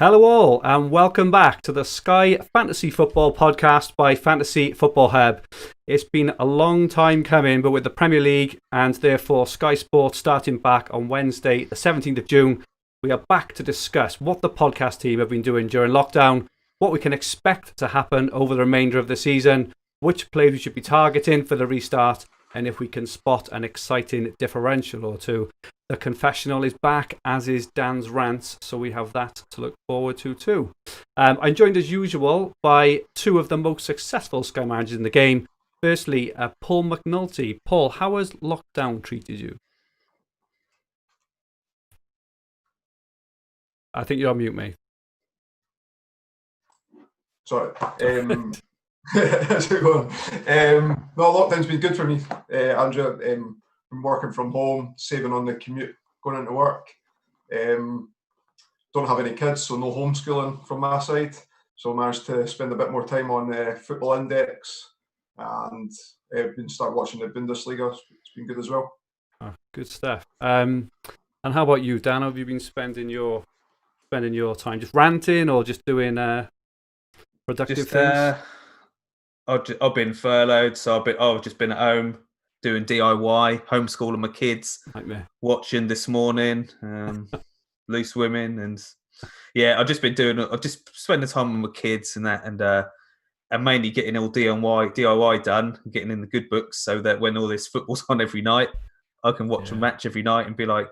Hello all and welcome back to the Sky Fantasy Football Podcast by Fantasy Football Hub. It's been a long time coming, but with the Premier League and therefore Sky Sports starting back on Wednesday the 17th of June, we are back to discuss what the podcast team have been doing during lockdown, what we can expect to happen over the remainder of the season, which players we should be targeting for the restart, and if we can spot an exciting differential or two. The confessional is back, as is Dan's rants, so we have that to look forward to too. I'm joined as usual by two of the most successful Sky managers in the game. Firstly, Paul McAnulty. Paul, how has lockdown treated you? I think you're on mute, mate. Sorry. How's it going? No, lockdown's been good for me, Andrew. I'm working from home, saving on the commute, going into work. Don't have any kids, so no homeschooling from my side. So I managed to spend a bit more time on Football Index and been start watching the Bundesliga. It's been good as well. Oh, good stuff. And how about you, Dan? Have you been spending your time just ranting or just doing productive things? I've been furloughed, so I've just been at home doing DIY, homeschooling my kids, Nightmare. watching this morning, Loose Women, and yeah, I've just spending time with my kids and that, and mainly getting all DIY done, and getting in the good books, so that when all this football's on every night, I can watch a match every night and be like,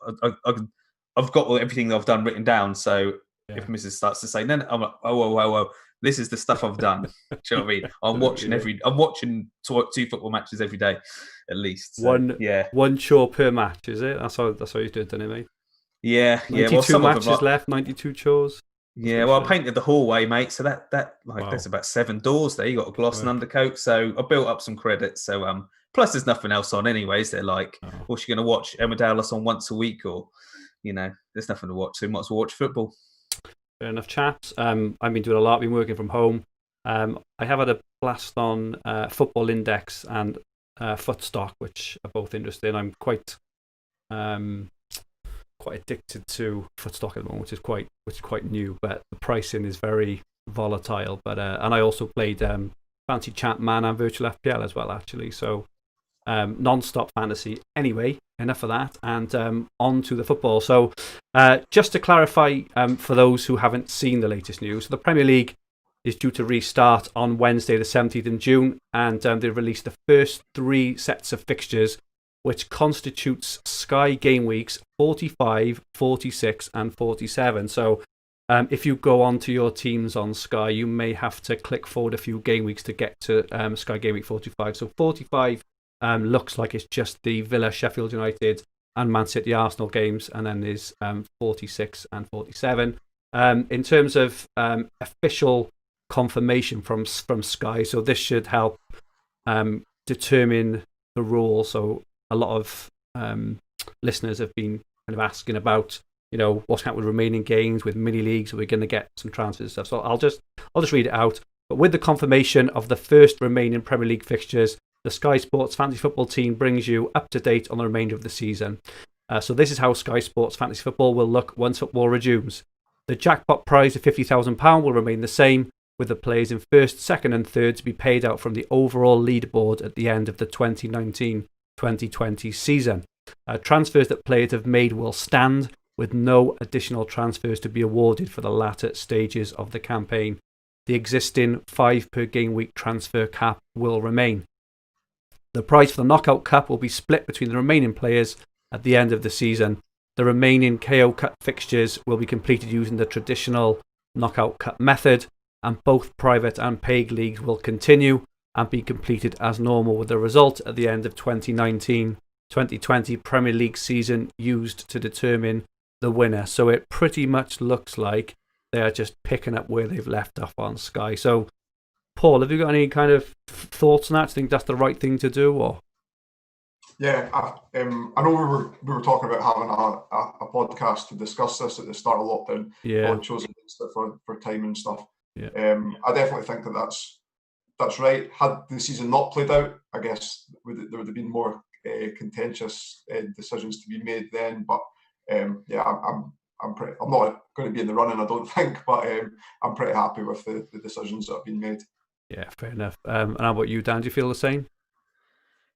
I've got everything that I've done written down. So if Mrs. starts to say, no, I'm like, oh, this is the stuff I've done. Do you know what I mean? I'm watching two football matches every day, at least. So, one chore per match, is it? That's how you do it, don't it, mate? Yeah. 92 matches left, 92 chores. Yeah, well, I painted the hallway, mate. So there's about 7 doors there. You got a gloss and undercoat. So I built up some credits. So plus there's nothing else on, anyways. They're like, what's you going to watch? Emma Dallas on once a week, or there's nothing to watch. So you might as well watch football. Fair enough, chaps. I've been doing a lot. I've been working from home. I have had a blast on Football Index and Footstock, which are both interesting. I'm quite addicted to Footstock at the moment, which is quite new, but the pricing is very volatile. But and I also played Fancy Champman and Virtual FPL as well, actually. So non-stop fantasy. Anyway, enough of that, and on to the football. So just to clarify for those who haven't seen the latest news, the Premier League is due to restart on Wednesday the 17th of June, and they released the first 3 sets of fixtures, which constitutes Sky game weeks 45, 46 and 47. So if you go onto your teams on Sky, you may have to click forward a few game weeks to get to Sky game week 45. So 45 looks like it's just the Villa, Sheffield United and Man City Arsenal games, and then there's 46 and 47. In terms of official confirmation from Sky, so this should help determine the rule. So a lot of listeners have been kind of asking about what's happening with remaining games, with mini leagues. We're going to get some transfers and stuff. So I'll just read it out. But with the confirmation of the first remaining Premier League fixtures, the Sky Sports Fantasy Football team brings you up to date on the remainder of the season. So this is how Sky Sports Fantasy Football will look once football resumes. The jackpot prize of £50,000 will remain the same, with the players in first, second and third to be paid out from the overall leaderboard at the end of the 2019-2020 season. Transfers that players have made will stand, with no additional transfers to be awarded for the latter stages of the campaign. The existing 5 per game week transfer cap will remain. The prize for the Knockout Cup will be split between the remaining players at the end of the season. The remaining KO Cup fixtures will be completed using the traditional Knockout Cup method, and both private and paid leagues will continue and be completed as normal, with the result at the end of 2019-2020 Premier League season used to determine the winner. So it pretty much looks like they are just picking up where they've left off on Sky. So Paul, have you got any kind of thoughts on that? Do you think that's the right thing to do, or? Yeah, I know we were talking about having a podcast to discuss this at the start of lockdown. Yeah, I chose against it for time and stuff. Yeah. I definitely think that's right. Had the season not played out, I guess there would have been more contentious decisions to be made then. But I'm I'm not going to be in the running, I don't think, but I'm pretty happy with the decisions that have been made. Yeah, fair enough. And how about you, Dan? Do you feel the same?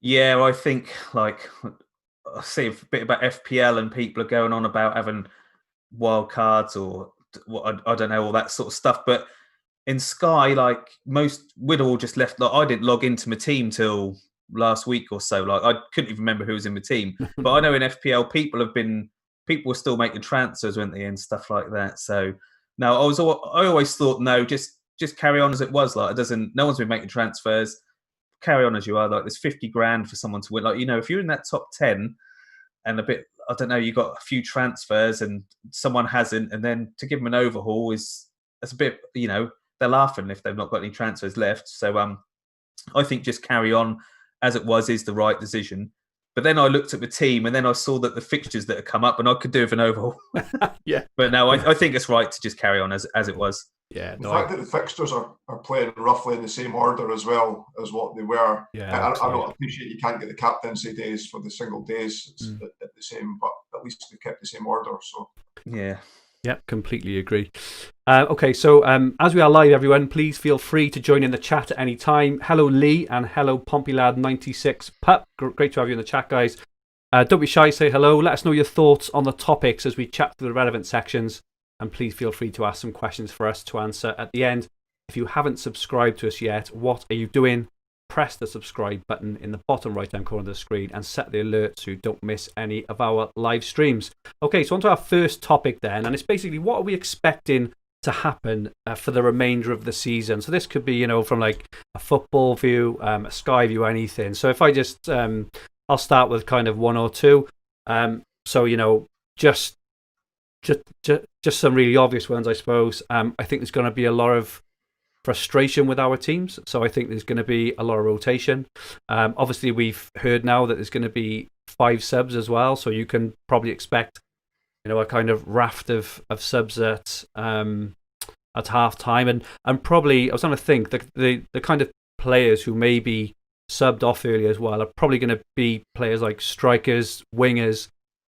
Yeah, I think I see a bit about FPL and people are going on about having wild cards or I don't know, all that sort of stuff. But in Sky, we'd all just left. I didn't log into my team till last week or so. I couldn't even remember who was in my team. But I know in FPL, people were still making transfers, weren't they, and stuff like that. So no, I always thought no, just carry on as it was. No one's been making transfers. Carry on as you are. There's 50 grand for someone to win. If you're in that top 10 and a bit, I don't know, you got a few transfers and someone hasn't, and then to give them an overhaul that's a bit, they're laughing if they've not got any transfers left. So I think just carry on as it was is the right decision. But then I looked at the team and then I saw that the fixtures that had come up and I could do with an overhaul. Yeah. But no, I think it's right to just carry on as it was. Yeah. The fact that the fixtures are playing roughly in the same order as well as what they were. Yeah. I don't appreciate you can't get the captaincy days for the single days at the same, but at least they kept the same order. So yeah. Yep, completely agree. Okay, so as we are live, everyone, please feel free to join in the chat at any time. Hello, Lee, and hello, PompeyLad96 Pup. Great to have you in the chat, guys. Don't be shy, say hello. Let us know your thoughts on the topics as we chat through the relevant sections. And please feel free to ask some questions for us to answer at the end. If you haven't subscribed to us yet, what are you doing? Press the subscribe button in the bottom right-hand corner of the screen and set the alerts so you don't miss any of our live streams. Okay, so on to our first topic then, and it's basically what are we expecting to happen for the remainder of the season. So this could be, from a football view, a Sky view, anything. So if I just, I'll start with kind of one or two. So, just some really obvious ones, I suppose. I think there's going to be a lot of frustration with our teams. So I think there's going to be a lot of rotation. Obviously, we've heard now that there's going to be 5 subs as well. So you can probably expect, a kind of raft of subs at half time. And probably, I was trying to think, the kind of players who may be subbed off early as well are probably going to be players like strikers, wingers,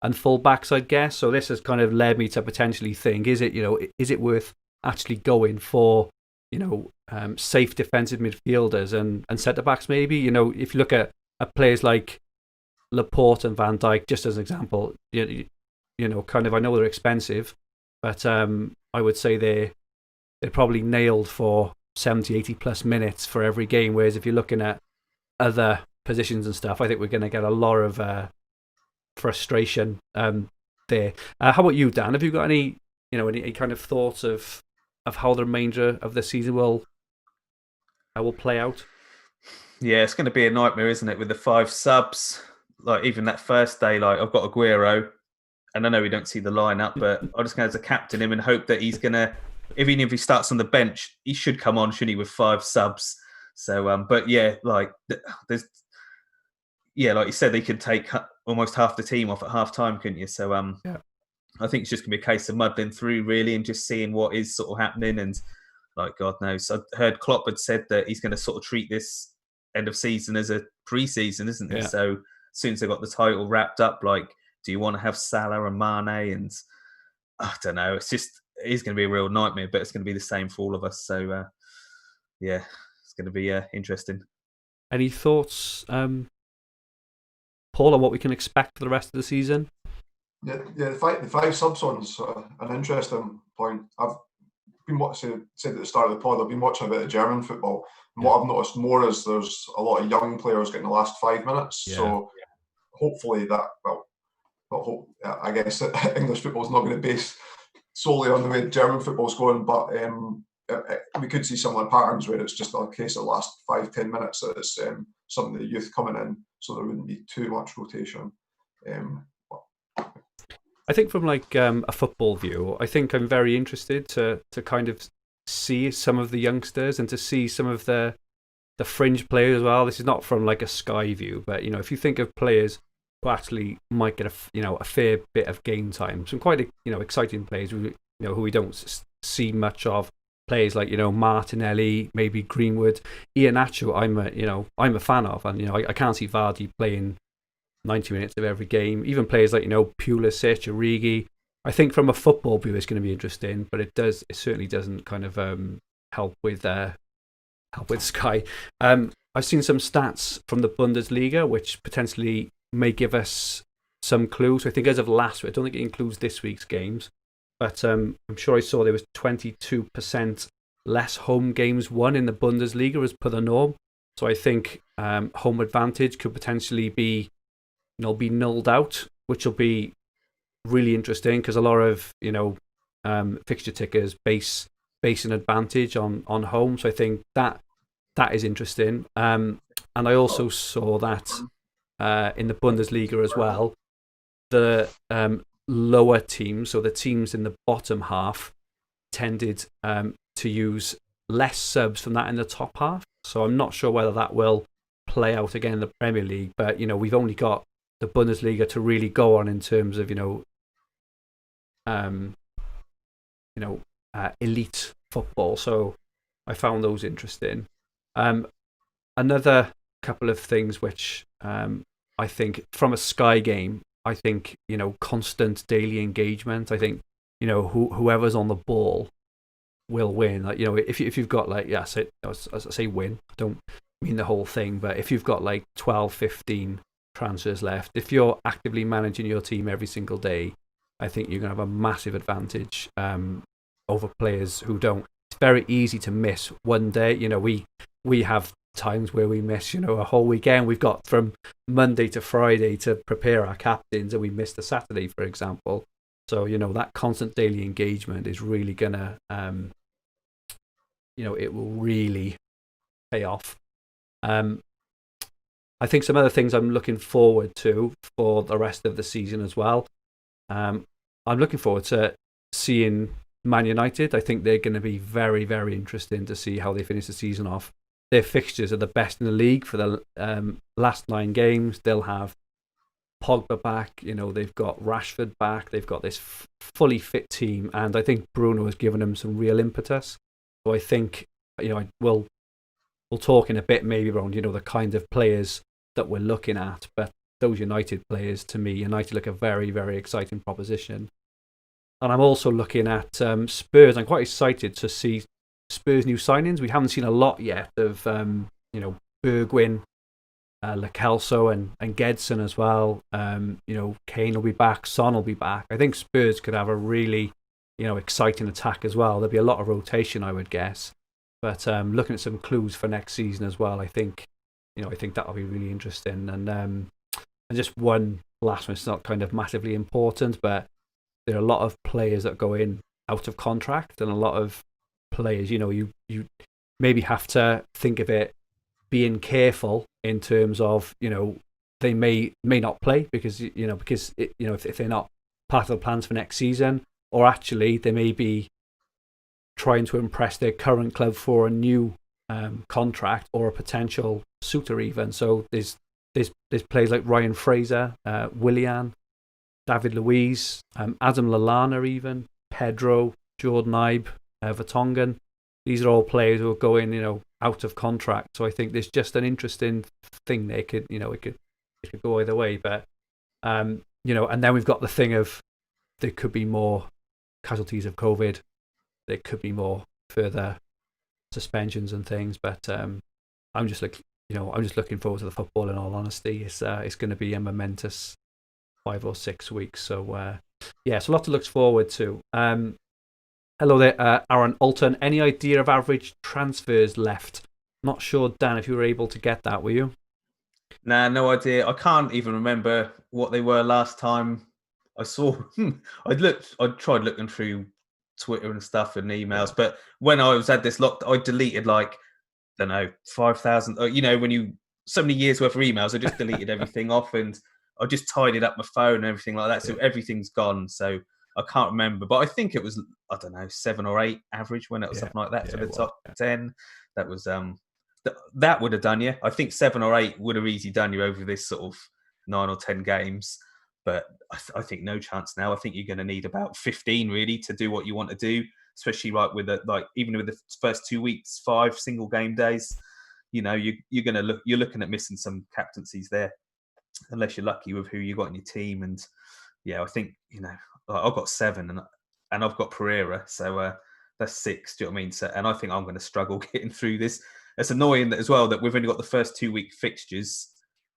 and fullbacks, I guess. So this has kind of led me to potentially think, is it worth actually going for safe defensive midfielders and centre backs maybe? If you look at players like Laporte and Van Dijk, just as an example, kind of, I know they're expensive, but I would say they're probably nailed for 70, 80 plus minutes for every game. Whereas if you're looking at other positions and stuff, I think we're going to get a lot of frustration there. How about you, Dan? Have you got any kind of thoughts of how the remainder of the season will play out? Yeah, it's going to be a nightmare, isn't it? With the 5 subs, even that first day, I've got Aguero, and I know we don't see the lineup, but I'm just going to captain him and hope that he's going to, even if he starts on the bench, he should come on, shouldn't he, with 5 subs? So, but yeah, there's, like you said, they could take almost half the team off at half time, couldn't you? So, yeah. I think it's just going to be a case of muddling through, really, and just seeing what is sort of happening. And God knows, I heard Klopp had said that he's going to sort of treat this end of season as a pre-season, isn't it? Yeah. So as soon as they got the title wrapped up, do you want to have Salah and Mane? And I don't know. It's going to be a real nightmare, but it's going to be the same for all of us. So yeah, it's going to be interesting. Any thoughts, Paul, on what we can expect for the rest of the season? Yeah, the 5 subs one's an interesting point. I've been said at the start of the pod, I've been watching a bit of German football, and what I've noticed more is there's a lot of young players getting the last 5 minutes. Yeah. So hopefully I guess English football's not going to base solely on the way German football's going, but we could see similar patterns where it's just a case of the last 5-10 minutes that it's some of the youth coming in, so there wouldn't be too much rotation. I think from a football view, I think I'm very interested to kind of see some of the youngsters and to see some of the fringe players as well. This is not from a Sky view, but if you think of players who actually might get a fair bit of game time, some quite exciting players who we don't see much of. Players like Martinelli, maybe Greenwood, Iheanacho. I'm a fan of, and I can't see Vardy playing 90 minutes of every game. Even players like Pulisic, Origi. I think from a football view, it's going to be interesting, but it certainly doesn't kind of help with Sky. I've seen some stats from the Bundesliga, which potentially may give us some clues. I think as of last week, I don't think it includes this week's games, but I'm sure I saw there was 22% less home games won in the Bundesliga as per the norm. So I think home advantage could potentially be nulled out, which will be really interesting because a lot of fixture tickers base an advantage on home. So I think that is interesting. And I also saw that in the Bundesliga as well, the lower teams, so the teams in the bottom half, tended to use less subs from that in the top half. So I'm not sure whether that will play out again in the Premier League. But we've only got the Bundesliga to really go on in terms of elite football. So I found those interesting. Another couple of things which I think from a Sky game, I think constant daily engagement. I think whoever's on the ball will win. Like if you've got I say win. I don't mean the whole thing, but if you've got 12, 15 transfers left, if you're actively managing your team every single day, I think you're going to have a massive advantage over players who don't. It's very easy to miss one day. We have times where we miss, a whole weekend. We've got from Monday to Friday to prepare our captains, and we miss the Saturday, for example. So, that constant daily engagement is really going to, it will really pay off. I think some other things I'm looking forward to for the rest of the season as well. I'm looking forward to seeing Man United. I think they're going to be very, very interesting to see how they finish the season off. Their fixtures are the best in the league for the last 9 games. They'll have Pogba back. They've got Rashford back. They've got this fully fit team, and I think Bruno has given them some real impetus. So I think we'll talk in a bit maybe around the kind of players that we're looking at, but those United players, to me, United look a very, very exciting proposition. And I'm also looking at Spurs. I'm quite excited to see Spurs' new signings. We haven't seen a lot yet of Bergwijn, Lo Celso and Gedson as well. Kane will be back, Son will be back. I think Spurs could have a really exciting attack as well. There'll be a lot of rotation, I would guess. But looking at some clues for next season as well, I think that'll be really interesting. And just one last one, it's not kind of massively important, but there are a lot of players that go in out of contract, and a lot of players, you maybe have to think of it being careful in terms of they may not play because if they're not part of the plans for next season, or actually they may be trying to impress their current club for a new contract or a potential suitor even. So there's players like Ryan Fraser, Willian, David Luiz, Adam Lallana even, Pedro, Jordan Ibe, Vertonghen. These are all players who are going, out of contract. So I think there's just an interesting thing there. It could go either way. But and then we've got the thing of there could be more casualties of COVID. There could be more further suspensions and things. But I'm just looking forward to the football. In all honesty, it's going to be a momentous 5 or 6 weeks. So so a lot to look forward to. Hello there, Aaron Alton. Any idea of average transfers left? Not sure, Dan, if you were able to get that, were you? Nah, no idea. I can't even remember what they were last time I saw. I tried looking through Twitter and stuff and emails, but when I was at this locked, I deleted 5,000. When so many years worth of emails, I just deleted everything off, and I just tidied up my phone and everything like that. So everything's gone. So I can't remember, but I think it was, 7 or 8 average when it was something like that for the top 10. That was that would have done you. I think 7 or 8 would have easily done you over this sort of 9 or 10 games. But I think no chance now. I think you're going to need about 15 really to do what you want to do, especially with even with the first 2 weeks, 5 single game days. You're looking at missing some captaincies there, unless you're lucky with who you got in your team. And yeah, I think I've got 7 and I've got Pereira, so that's 6. Do you know what I mean? So, and I think I'm going to struggle getting through this. It's annoying that as well that we've only got the first 2-week fixtures,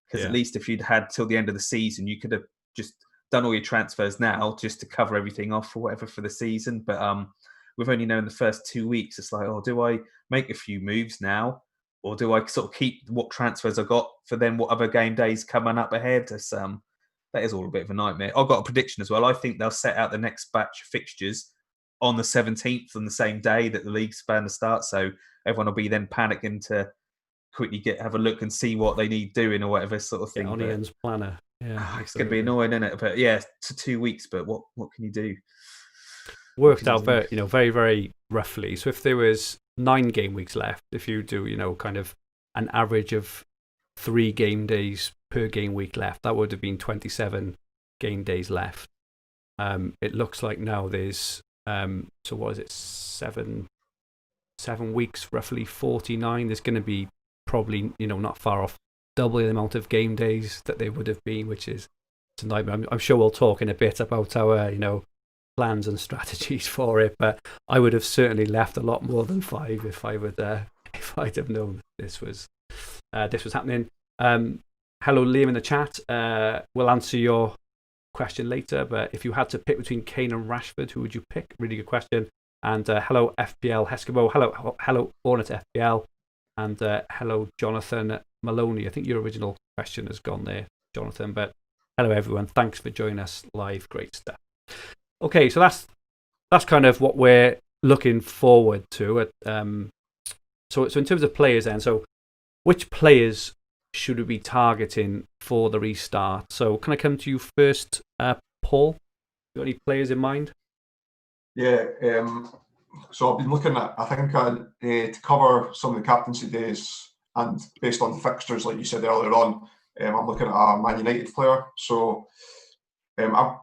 because at least if you'd had till the end of the season, you could have just done all your transfers now just to cover everything off or whatever for the season. But we've only known the first 2 weeks. It's like, oh, do I make a few moves now, or do I sort of keep what transfers I got for then what other game days coming up ahead? That is all a bit of a nightmare. I've got a prediction as well. I think they'll set out the next batch of fixtures on the 17th, on the same day that the league's bound to start. So everyone will be then panicking to quickly have a look and see what they need doing or whatever sort of thing. On Ian's planner. Yeah, it's going to be annoying, isn't it? But yeah, to 2 weeks. But what can you do? Worked out very, very, very roughly. So if there was 9 game weeks left, if you do, kind of an average of 3 game days per game week left, that would have been 27 game days left. It looks like now there's so what is it, 7 weeks, roughly 49. There's going to be probably not far off double the amount of game days that there would have been, which is a nightmare. I'm sure we'll talk in a bit about our plans and strategies for it, but I would have certainly left a lot more than 5 if I'd have known this was happening. Hello, Liam in the chat. We'll answer your question later, but if you had to pick between Kane and Rashford, who would you pick? Really good question. And hello, FPL Heskebo. Hello, Hornet FPL. And hello, Jonathan Maloney. I think your original question has gone there, Jonathan. But hello, everyone. Thanks for joining us live. Great stuff. Okay, so that's kind of what we're looking forward to. So in terms of players, then, so which players should we be targeting for the restart? So can I come to you first, Paul? You got any players in mind? Yeah. So I've been looking at, I think, to cover some of the captaincy days, and based on the fixtures, like you said earlier on, I'm looking at a Man United player. So I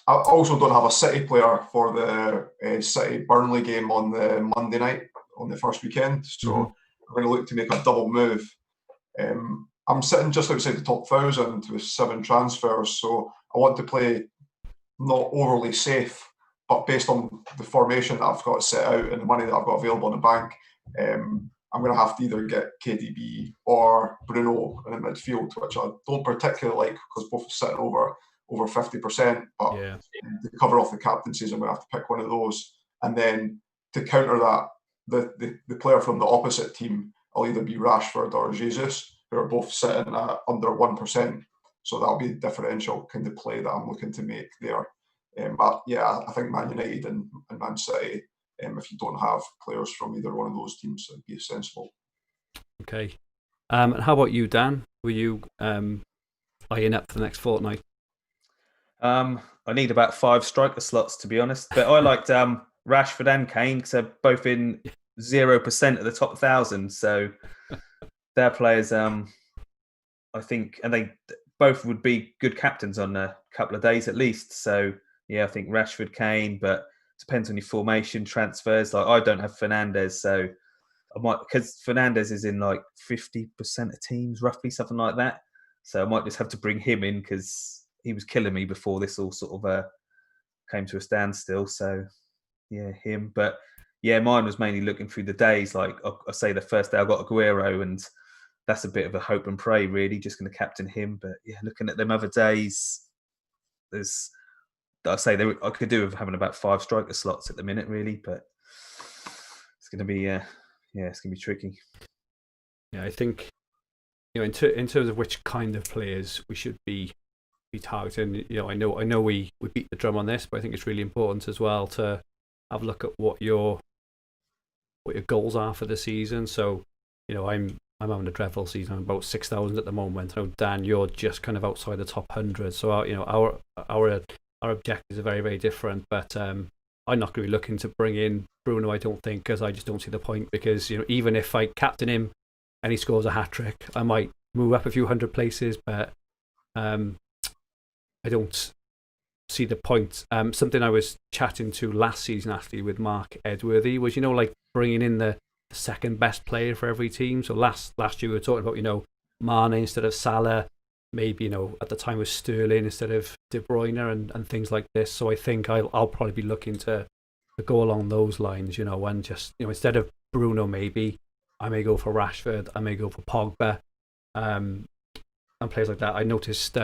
also don't have a City player for the City Burnley game on the Monday night on the first weekend. So I'm going to look to make a double move. I'm sitting just outside the top 1,000 with 7 transfers, so I want to play not overly safe, but based on the formation that I've got set out and the money that I've got available in the bank, I'm going to have to either get KDB or Bruno in the midfield, which I don't particularly like because both are sitting over 50%. But to cover off the captaincies, I'm going to have to pick one of those. And then to counter that, the player from the opposite team will either be Rashford or Jesus, who are both sitting at under 1%. So that'll be the differential kind of play that I'm looking to make there. But yeah, I think Man United and Man City, if you don't have players from either one of those teams, it'd be sensible. Okay. And how about you, Dan? Were you eyeing up for the next fortnight? I need about 5 striker slots, to be honest. But I liked Rashford and Kane because they're both in 0% of the top 1,000. So they're players, I think, and they both would be good captains on a couple of days at least. So yeah, I think Rashford, Kane, but depends on your formation, transfers. Like I don't have Fernandes, so I might, because Fernandes is in like 50% of teams, roughly, something like that. So I might just have to bring him in because he was killing me before this all sort of came to a standstill. So yeah, him. But yeah, mine was mainly looking through the days. Like I say, the first day I got Aguero, and that's a bit of a hope and pray, really. Just going to captain him. But yeah, looking at them other days, I could do with having about 5 striker slots at the minute, really. But it's going to be, it's going to be tricky. Yeah, I think in terms of which kind of players we should be targeting. I know we beat the drum on this, but I think it's really important as well to have a look at what your goals are for the season. So I'm having a dreadful season. I'm about 6,000 at the moment. I know, Dan, you're just kind of outside the top 100. So our objectives are very, very different. But I'm not going to be looking to bring in Bruno, I don't think, because I just don't see the point. Because even if I captain him and he scores a hat trick, I might move up a few hundred places. But I don't see the point. Something I was chatting to last season actually with Mark Edworthy was like bringing in the second best player for every team. So last year we were talking about Mane instead of Salah, maybe, at the time was Sterling instead of De Bruyne and things like this. So I think I'll probably be looking to go along those lines, and just, instead of Bruno, maybe I may go for Rashford, I may go for Pogba, and players like that. I noticed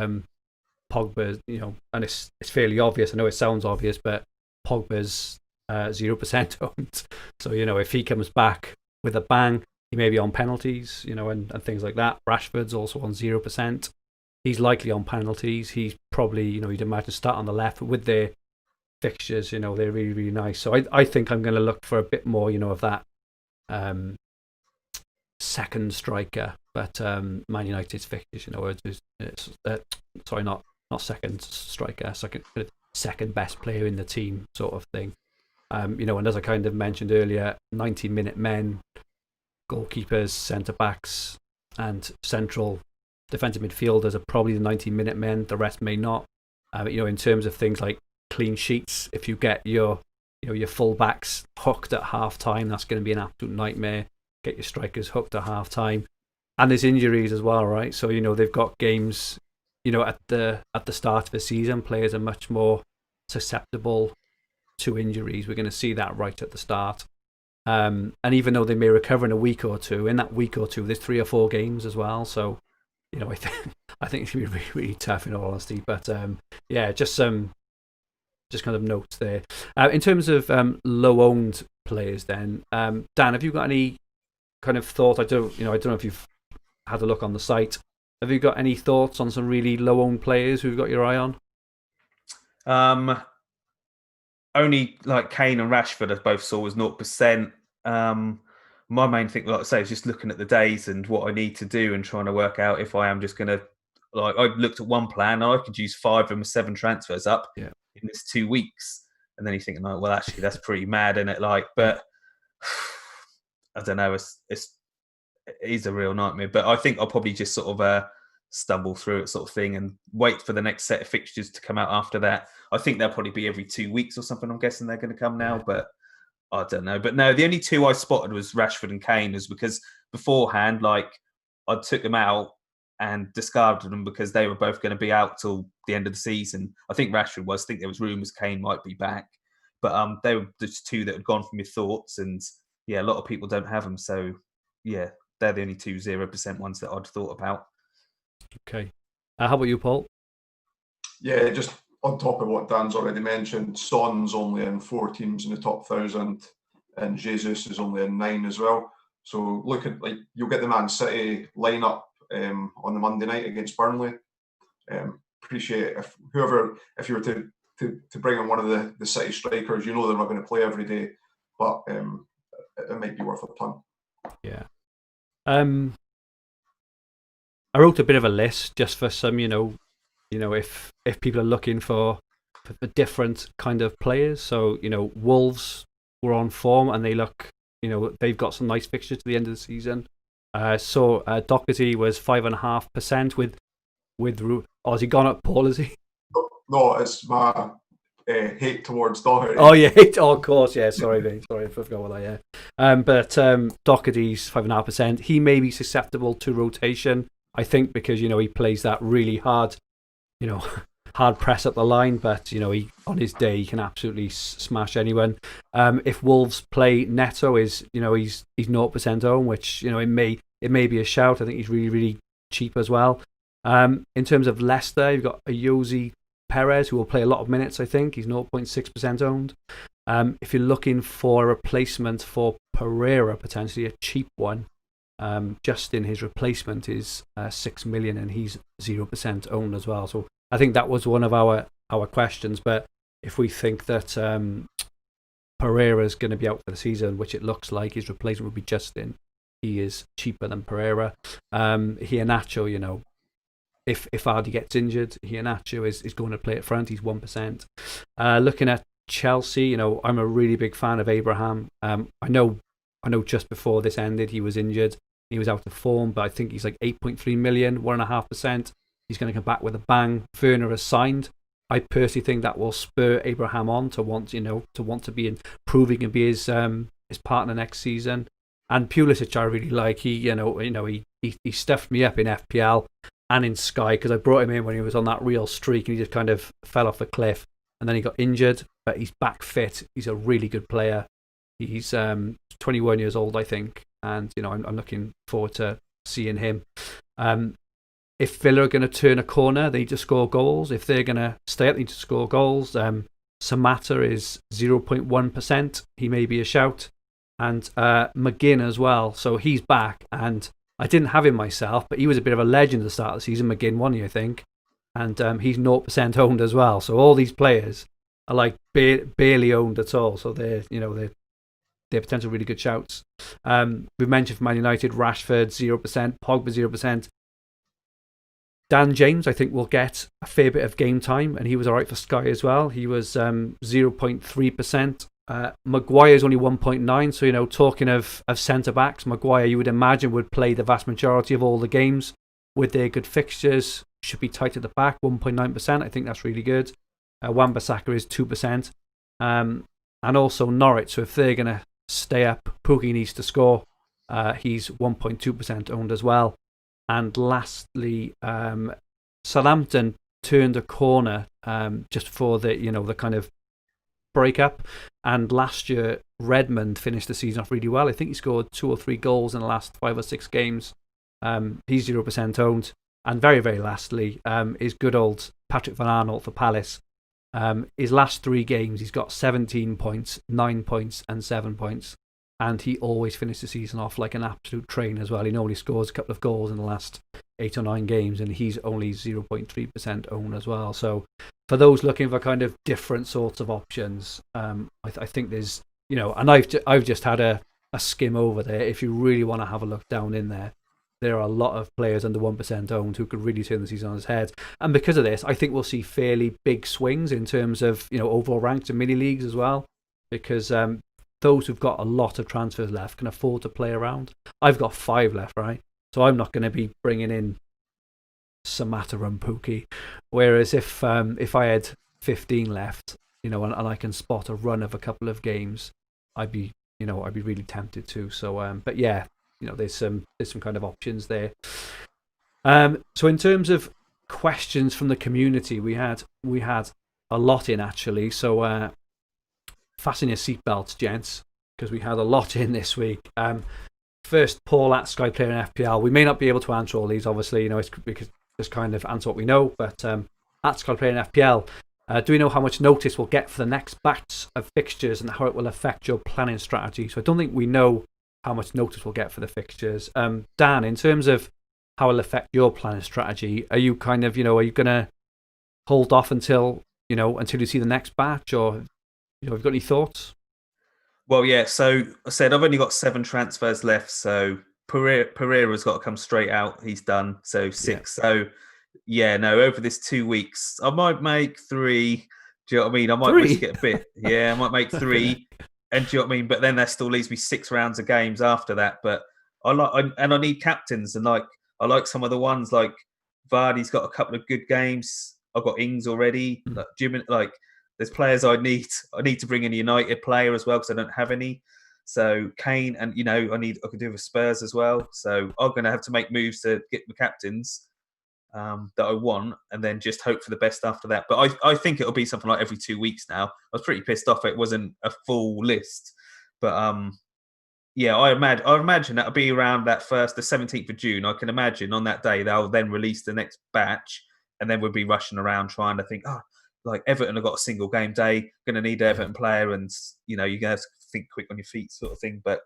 Pogba, and it's fairly obvious. I know it sounds obvious, but Pogba's 0% owned. So, if he comes back with a bang, he may be on penalties, and things like that. Rashford's also on 0%. He's likely on penalties. He's probably, you'd imagine, start on the left with their fixtures. They're really, really nice. So I think I'm going to look for a bit more, of that second striker. But Man United's fixtures, it's sorry, not second striker, second best player in the team sort of thing. And as I kind of mentioned earlier, 90-minute men, goalkeepers, centre backs, and central defensive midfielders are probably the 90-minute men. The rest may not. In terms of things like clean sheets, if you get your full backs hooked at half time, that's going to be an absolute nightmare. Get your strikers hooked at half time, and there's injuries as well, right? So they've got games. At the start of the season, players are much more susceptible to injuries. We're going to see that right at the start. And even though they may recover in a week or two, in that week or two, there's 3 or 4 games as well. So, I think it's going to be really, really tough in all honesty. But just kind of notes there. In terms of low-owned players, then, Dan, have you got any kind of thought? I don't know if you've had a look on the site. Have you got any thoughts on some really low-owned players who've got your eye on? Only like Kane and Rashford, I both saw was 0%. My main thing, like I say, is just looking at the days and what I need to do and trying to work out if I am just going to, I looked at one plan, I could use 5 of my 7 transfers up in this 2 weeks. And then you're thinking, well, actually, that's pretty mad, isn't it? But I don't know, it's a real nightmare. But I think I'll probably just sort of stumble through it sort of thing and wait for the next set of fixtures to come out after that. I think they'll probably be every 2 weeks or something. I'm guessing they're going to come now, but I don't know. But no, the only 2 I spotted was Rashford and Kane, was because beforehand, I took them out and discarded them because they were both going to be out till the end of the season. I think Rashford was. I think there was rumours Kane might be back, but they were just 2 that had gone from your thoughts, and a lot of people don't have them. So they're the only 2 0% ones that I'd thought about. Okay, how about you, Paul? Yeah, just on top of what Dan's already mentioned, Son's only in 4 teams in the top 1,000, and Jesus is only in 9 as well. So look at, you'll get the Man City lineup on the Monday night against Burnley. Appreciate if you were to bring in one of the City strikers, they're not going to play every day, but it might be worth a punt. Yeah. I wrote a bit of a list just for some, if people are looking for different kind of players. So, Wolves were on form and they look, they've got some nice fixtures to the end of the season. So Doherty was 5.5% with has he gone up, Paul? Is he? No, it's my hate towards Doherty. Oh yeah, of course, yeah. Sorry, mate. Sorry, I forgot all that. Yeah, but Doherty's 5.5%. He may be susceptible to rotation, I think, because he plays that really hard, hard press up the line. But he on his day he can absolutely smash anyone. If Wolves play Neto, he's 0% own, which it may be a shout. I think he's really, really cheap as well. In terms of Leicester, you've got Ayoze Perez, who will play a lot of minutes, I think. He's 0.6% owned. If you're looking for a replacement for Pereira, potentially a cheap one, Justin, his replacement is 6 million and he's 0% owned as well. So I think that was one of our questions. But if we think that Pereira is going to be out for the season, which it looks like, his replacement would be Justin. He is cheaper than Pereira. Iheanacho, if Vardy gets injured, Iheanacho is going to play at front. He's 1%. Looking at Chelsea, I'm a really big fan of Abraham. I know just before this ended, he was injured. He was out of form, but I think he's like 8.3 million, 1.5%. He's going to come back with a bang. Werner has signed. I personally think that will spur Abraham on to want to be improving and be his partner next season. And Pulisic, I really like. He stuffed me up in FPL. and in Sky, because I brought him in when he was on that real streak and he just kind of fell off the cliff. And then he got injured, but he's back fit. He's a really good player. He's 21 years old, I think. And, I'm looking forward to seeing him. If Villa are going to turn a corner, they need to score goals. If they're going to stay up, they need to score goals. Samatta is 0.1%. He may be a shout. And McGinn as well. So he's back. And I didn't have him myself, but he was a bit of a legend at the start of the season. McGinn won, I think. And he's 0% owned as well. So all these players are like barely owned at all. So they're potential really good shouts. We've mentioned for Man United, Rashford 0%, Pogba 0%. Dan James, I think, will get a fair bit of game time, and he was all right for Sky as well. He was 0.3%. Maguire's only 1.9. So, talking of centre backs, Maguire, you would imagine, would play the vast majority of all the games with their good fixtures. Should be tight at the back, 1.9%. I think that's really good. Wan-Bissaka is 2%. And also Norwich. So if they're going to stay up, Pukki needs to score. He's 1.2% owned as well. And lastly, Southampton turned a corner just for the kind of breakup. And last year, Redmond finished the season off really well. I think he scored 2 or 3 goals in the last 5 or 6 games. He's 0% owned. And very, very lastly, is good old Patrick Van Aanholt for Palace. His last 3 games, he's got 17 points, 9 points, and 7 points. And he always finishes the season off like an absolute train as well. He normally scores a couple of goals in the last 8 or 9 games, and he's only 0.3% owned as well. So for those looking for kind of different sorts of options, I think there's, and I've just had a skim over there. If you really want to have a look down in there, there are a lot of players under 1% owned who could really turn the season on its head. And because of this, I think we'll see fairly big swings in terms of, overall ranks in mini leagues as well. Because those who've got a lot of transfers left can afford to play around. I've got 5 left, right? So I'm not going to be bringing in Samatta and Pukki. Whereas if I had 15 left, and I can spot a run of a couple of games, I'd be really tempted to. So, but yeah. There's some kind of options there. So in terms of questions from the community, we had a lot in actually. So fasten your seatbelts, gents, because we had a lot in this week. First, Paul at Sky Player and FPL. We may not be able to answer all these, obviously. We could just kind of answer what we know. But at Sky Player and FPL, do we know how much notice we'll get for the next batch of fixtures and how it will affect your planning strategy? So I don't think we know how much notice we'll get for the fixtures. Dan, in terms of how it'll affect your planning strategy, are you kind of, are you going to hold off until you see the next batch, or have you got any thoughts? Well, yeah. So I said I've only got 7 transfers left. So Pereira's got to come straight out. He's done. So 6. Yeah. So yeah, no. Over this 2 weeks, I might make 3. Do you know what I mean? I might risk it a bit. Yeah, I might make 3. And do you know what I mean? But then that still leaves me 6 rounds of games after that. But I need captains, and I like some of the ones like Vardy's got a couple of good games. I've got Ings already. There's players I need to bring in a United player as well because I don't have any. So Kane, and I could do with Spurs as well. So I'm going to have to make moves to get the captains that I want, and then just hope for the best after that. But I think it'll be something like every 2 weeks now. I was pretty pissed off it wasn't a full list, but yeah, I imagine that'll be around the 17th of June. I can imagine on that day they'll then release the next batch, and then we'll be rushing around trying to think, like Everton have got a single game day, going to need an Everton player, and you're going to have to think quick on your feet, sort of thing. But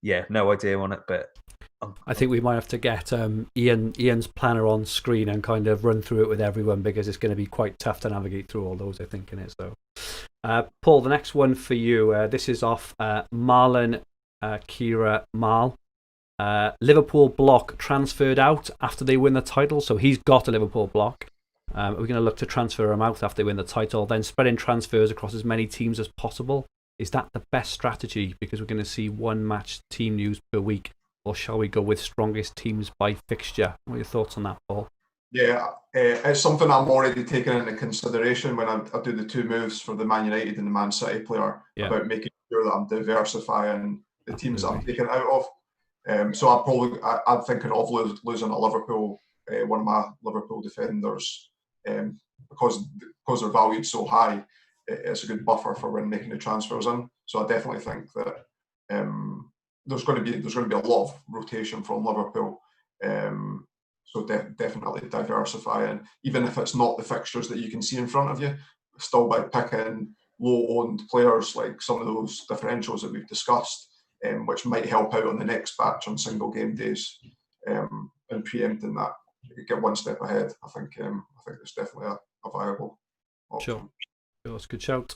yeah, no idea on it, but. I think we might have to get Ian's planner on screen and kind of run through it with everyone, because it's going to be quite tough to navigate through all those, I think, in it. So, Paul, the next one for you. This is off Marlon Kira Mal. Liverpool block transferred out after they win the title, so he's got a Liverpool block. We're going to look to transfer him out after they win the title, then spreading transfers across as many teams as possible. Is that the best strategy? Because we're going to see 1 match team news per week. Or shall we go with strongest teams by fixture? What are your thoughts on that, Paul? Yeah, it's something I'm already taking into consideration when I do the 2 moves for the Man United and the Man City player, about making sure that I'm diversifying the teams that I'm taking out of. So I'm thinking of losing a Liverpool one of my Liverpool defenders, because they're valued so high. It's a good buffer for when making the transfers in. So I definitely think that there's going to be a lot of rotation from Liverpool. So definitely diversify, and even if it's not the fixtures that you can see in front of you, still by picking low-owned players like some of those differentials that we've discussed, which might help out on the next batch on single game days, and preempting that, get one step ahead. I think it's definitely a viable option. Sure, it's a good shout.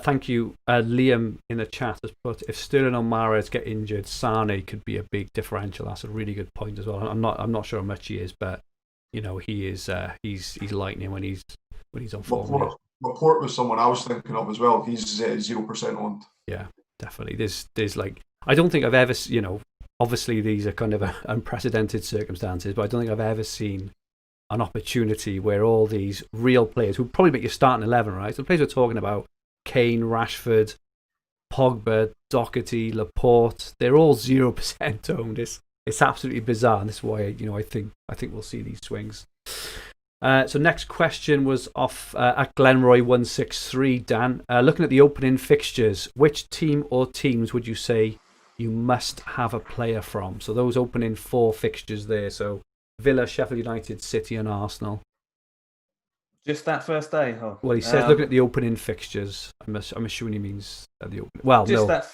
Thank you. Liam in the chat has put, if Sterling or Mahrez get injured, Sane could be a big differential. That's a really good point as well. I'm not sure how much he is, but he is he's lightning when he's on form. Laporte was someone I was thinking of as well. He's 0% owned. Yeah, definitely. There's like, I don't think I've ever, obviously these are kind of unprecedented circumstances, but I don't think I've ever seen an opportunity where all these real players who probably make your starting 11, right? So the players we're talking about, Kane, Rashford, Pogba, Doherty, Laporte, they're all 0% owned. It's absolutely bizarre, and this is why I think we'll see these swings. So next question was off at Glenroy163, Dan. Looking at the opening fixtures, which team or teams would you say you must have a player from? So those opening 4 fixtures there. So Villa, Sheffield United, City and Arsenal. Just that first day? Oh. Well, he says looking at the opening fixtures. I'm assuming he means the opening. Well, just no. That.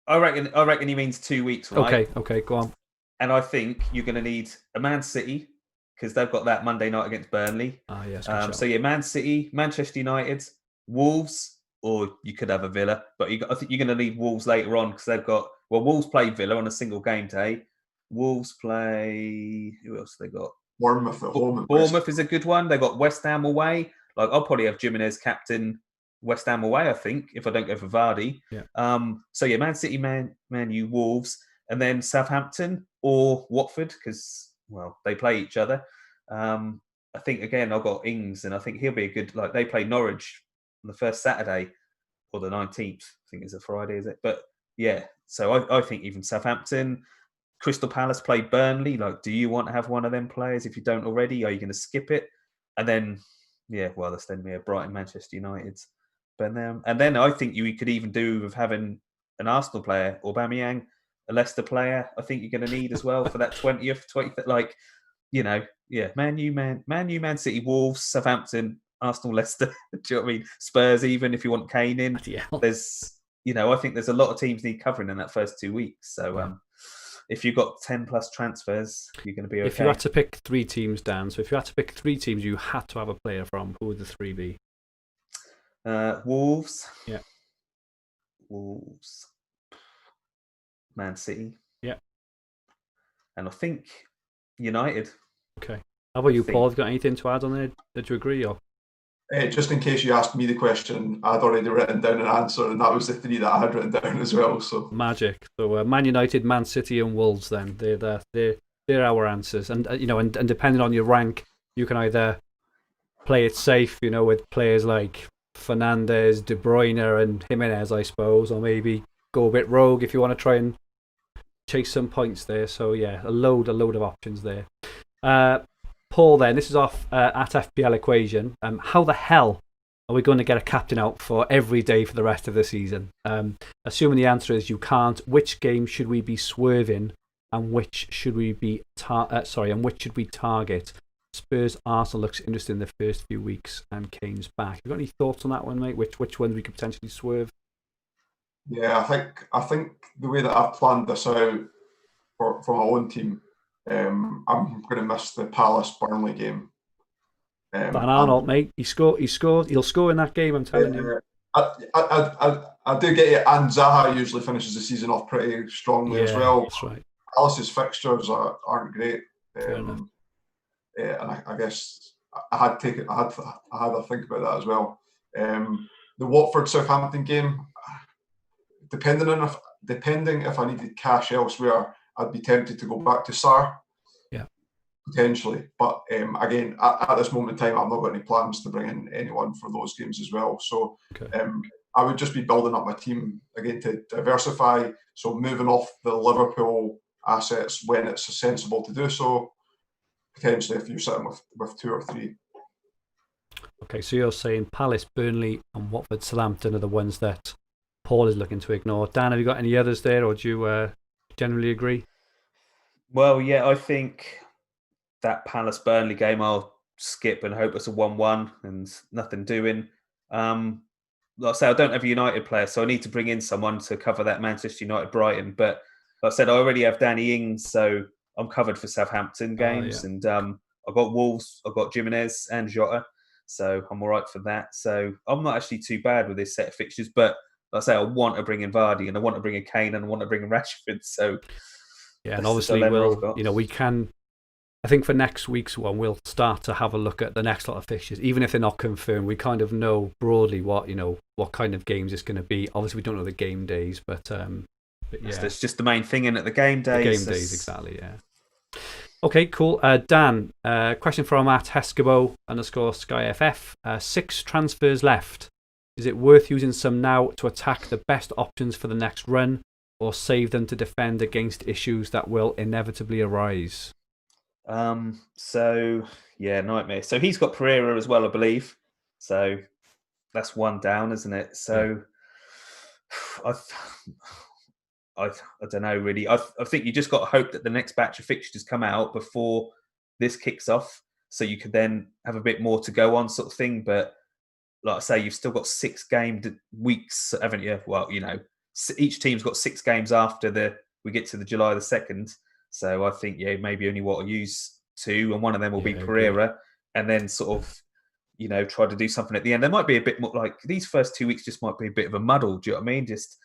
I reckon he means 2 weeks, right? Okay, go on. And I think you're going to need a Man City, because they've got that Monday night against Burnley. Yes. So Man City, Manchester United, Wolves, or you could have a Villa, but I think you're going to need Wolves later on, because they've got, Wolves play Villa on a single game day. Wolves play, who else have they got? Bournemouth at home. Bournemouth is a good one. They got West Ham away. Like, I'll probably have Jimenez captain West Ham away, I think, if I don't go for Vardy. Yeah. So yeah, Man City, Man U, Wolves, and then Southampton or Watford, because they play each other. I think again I've got Ings, and I think he'll be a good. Like, they play Norwich on the first Saturday or the 19th. I think it's a Friday, is it? But yeah, so I think even Southampton. Crystal Palace play Burnley. Like, do you want to have one of them players? If you don't already, are you going to skip it? And then, there's then Brighton, Manchester United. And then I think you could even do with having an Arsenal player, Aubameyang, a Leicester player. I think you're going to need as well for that 20th. Like, Man U, Man City, Wolves, Southampton, Arsenal, Leicester. Do you know what I mean? Spurs, even if you want Kane in. Yeah. There's, I think there's a lot of teams need covering in that first 2 weeks. So, if you've got 10 plus transfers, you're going to be okay. If you had to pick 3 teams, Dan, so if you had to pick 3 teams you had to have a player from, who would the 3 be? Wolves. Yeah. Wolves. Man City. Yeah. And I think United. Okay. How about you, Paul? Have you got anything to add on there? Did you agree? Or? Just in case you asked me the question, I'd already written down an answer, and that was the 3 that I had written down as well. So magic. So Man United, Man City, and Wolves. Then they're our answers, and and depending on your rank, you can either play it safe, with players like Fernandes, De Bruyne, and Jimenez, I suppose, or maybe go a bit rogue if you want to try and chase some points there. So yeah, a load of options there. Paul, then, this is off at FPL Equation. How the hell are we going to get a captain out for every day for the rest of the season? Assuming the answer is you can't, which game should we be swerving, and which should we be and which should we target? Spurs Arsenal looks interesting in the first few weeks, and Kane's back. Have you got any thoughts on that one, mate? Which ones we could potentially swerve? Yeah, I think the way that I've planned this out for my own team. I'm going to miss the Palace Burnley game. Dan Arnold, mate, he'll score in that game. I'm telling you. I do get it, and Zaha usually finishes the season off pretty strongly as well. That's right. Palace's fixtures aren't great, and I guess I had a think about that as well. The Watford Southampton game, depending if I needed cash elsewhere, I'd be tempted to go back to Sarr. Yeah. Potentially. But again, at this moment in time, I've not got any plans to bring in anyone for those games as well. So I would just be building up my team again to diversify. So moving off the Liverpool assets when it's sensible to do so. Potentially, if you're sitting with 2 or 3. Okay, so you're saying Palace, Burnley, and Watford, Southampton are the ones that Paul is looking to ignore. Dan, have you got any others there, or do you generally agree? Well, yeah, I think that Palace Burnley game I'll skip and hope it's a 1-1 and nothing doing. Like I say, I don't have a United player, so I need to bring in someone to cover that Manchester United Brighton. But like I said, I already have Danny Ings, so I'm covered for Southampton games. Yeah. And I've got Wolves, I've got Jimenez and Jota, so I'm all right for that. So I'm not actually too bad with this set of fixtures. But like I say, I want to bring in Vardy and I want to bring in Kane and I want to bring in Rashford. So yeah, and obviously we can. I think for next week's one, we'll start to have a look at the next lot of fixtures. Even if they're not confirmed, we kind of know broadly what kind of games it's going to be. Obviously, we don't know the game days, but yeah, that's just the main thing in at the game days. The game days, exactly. Yeah. Okay, cool. Dan, question from @Heskabo_SkyFF. 6 transfers left. Is it worth using some now to attack the best options for the next run, or save them to defend against issues that will inevitably arise? So yeah, nightmare. So he's got Pereira as well, I believe. So that's one down, isn't it? So yeah. I don't know really. I think you just got to hope that the next batch of fixtures come out before this kicks off, so you could then have a bit more to go on, sort of thing. But like I say, you've still got 6 game weeks, haven't you? Well, each team's got 6 games after we get to the July the 2nd. So I think, maybe only what I'll use 2, and one of them will be Pereira, and then sort of, try to do something at the end. There might be a bit more, like these first 2 weeks just might be a bit of a muddle. Do you know what I mean? Just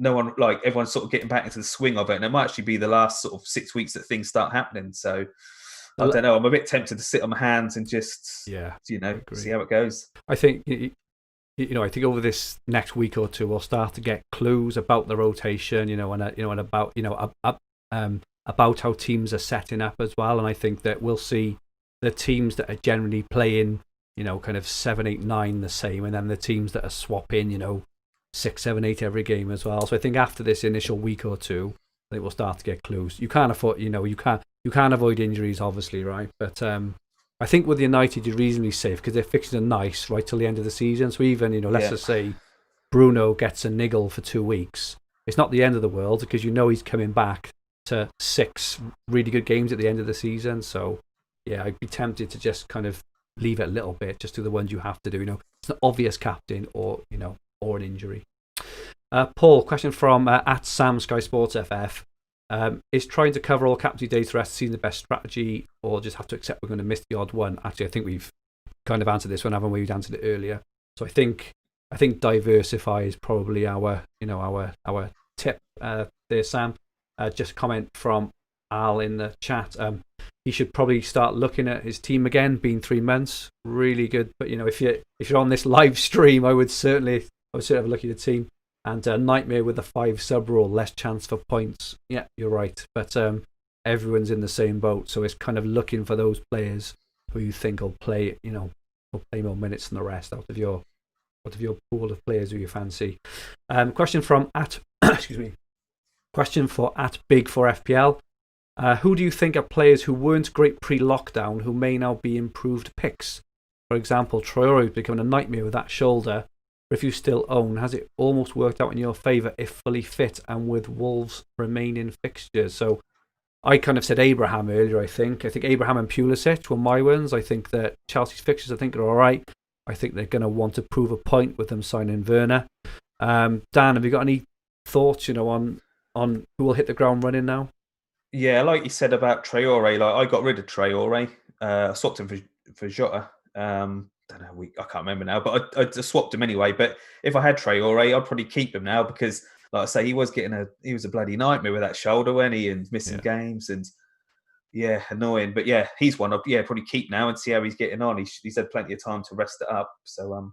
everyone's sort of getting back into the swing of it, and it might actually be the last sort of 6 weeks that things start happening. So I don't know. I'm a bit tempted to sit on my hands and just, see how it goes. I think, I think over this next week or two, we'll start to get clues about the rotation, and about how teams are setting up as well. And I think that we'll see the teams that are generally playing, kind of 7, 8, 9 the same, and then the teams that are swapping, 6, 7, 8 every game as well. So I think after this initial week or two, I think we'll start to get clues. You can't afford, you can't avoid injuries, obviously, right? But I think with United, you're reasonably safe because their fixtures are nice right till the end of the season. So even, let's just say Bruno gets a niggle for 2 weeks, it's not the end of the world because he's coming back to 6 really good games at the end of the season. So yeah, I'd be tempted to just kind of leave it a little bit, just do the ones you have to do. It's an obvious captain or an injury. Paul, question from @Sam Sky Sports FF. Is trying to cover all captaincy days for the rest of the season the best strategy, or just have to accept we're going to miss the odd one? Actually, I think we've kind of answered this one, haven't we? We've answered it earlier. So I think diversify is probably our tip there, Sam. Just a comment from Al in the chat. He should probably start looking at his team again. Been 3 months, really good. But if you're on this live stream, I would certainly have a look at your team. And nightmare with the 5 sub rule, less chance for points. Yeah, you're right. But everyone's in the same boat, so it's kind of looking for those players who you think will play, will play more minutes than the rest out of your pool of players who you fancy. Question from excuse me. Question for @Big4FPL. Who do you think are players who weren't great pre-lockdown who may now be improved picks? For example, Traore becoming a nightmare with that shoulder. But if you still own, has it almost worked out in your favour if fully fit and with Wolves' remaining fixtures? So I kind of said Abraham earlier, I think. I think Abraham and Pulisic were my ones. I think that Chelsea's fixtures, are all right. I think they're going to want to prove a point with them signing Werner. Dan, have you got any thoughts, on who will hit the ground running now? Yeah, like you said about Traore, I got rid of Traore. I swapped him for Jota. Don't know, I can't remember now, but I swapped him anyway. But if I had Traore, I'd probably keep him now because, like I say, he was a bloody nightmare with that shoulder, wasn't he, and missing games and annoying. But yeah, he's one I'd probably keep now and see how he's getting on. He's had plenty of time to rest it up. So